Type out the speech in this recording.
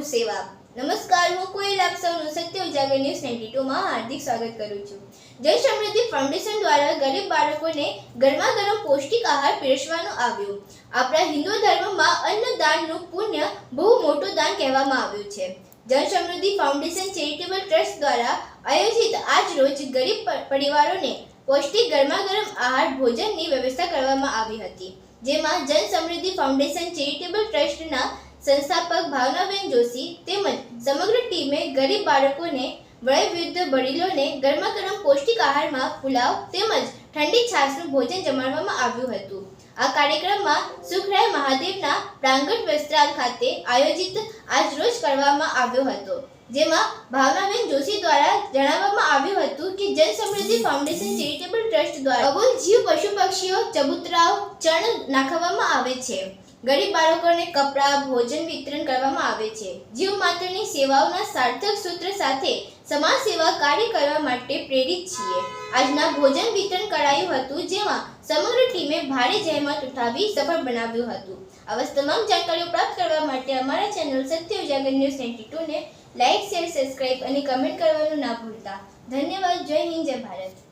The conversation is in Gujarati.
સેવા। નમસ્કાર, હું કોઈલ આપ સૌનું સત્ય ઉજાગર ન્યૂઝ 92 માં હાર્દિક સ્વાગત કરું છું। જય સમૃદ્ધિ ફાઉન્ડેશન દ્વારા ગરીબ બાળકોને ગરમાગરમ પૌષ્ટિક આહાર પીરસવામાં આવ્યો। આપણા હિન્દુ ધર્મમાં અન્નદાનનું પુણ્ય બહુ મોટું દાન કહેવામાં આવ્યું છે। જન સમૃદ્ધિ ફાઉન્ડેશન ચેરિટેબલ ટ્રસ્ટ દ્વારા આયોજિત આજ રોજ ગરીબ પરિવારોને પૌષ્ટિક ગરમાગરમ આહાર ભોજનની વ્યવસ્થા કરવામાં આવી હતી, જેમાં જન સમૃદ્ધિ ફાઉન્ડેશન ચેરિટેબલ ટ્રસ્ટના સંસ્થાપક ભાવનાબેન જોશી તેમજ સમગ્ર ટીમે ગરીબ બાળકોને વયવૃદ્ધ વડીલોને ગરમાગરમ પૌષ્ટિક આહારમાં પુલાવ તેમજ ઠંડી છાશનું ભોજન જમાડવામાં આવ્યું હતું। આ કાર્યક્રમમાં સુખરાય મહાદેવના પ્રાંગણ વસ્ત્રાલ ખાતે આયોજિત આજરોજ કરવામાં આવ્યો હતો, જેમાં ભાવનાબેન જોશી દ્વારા જણાવવામાં આવ્યું હતું કે જન સમૃદ્ધિ ફાઉન્ડેશન ચેરિટેબલ ટ્રસ્ટ દ્વારા અબોલ જીવ પશુ પક્ષીઓ ચબૂતરાઓ ચણ નાખવામાં આવે છે। ગરીબ બાળકોને કપડાં ભોજન વિતરણ કરવામાં આવે છે। જીવ માત્રની સેવાઓના સાર્થક સૂત્ર સાથે સમાજ સેવા કાર્ય કરવા માટે પ્રેરિત છીએ। આજના ભોજન વિતરણ કરાયું હતું, જેમાં સમગ્ર ટીમે ભારે જહેમત ઉઠાવી સફળ બનાવ્યું હતું। આવા તમામ જાણકારીઓ પ્રાપ્ત કરવા માટે અમારા ચેનલ સત્ય ઉજાગર ન્યૂઝ 92 ને લાઇક, શેર, સબસ્ક્રાઇબ અને કમેન્ટ કરવાનું ના ભૂલતા। ધન્યવાદ। જય હિન્દ, જય ભારત।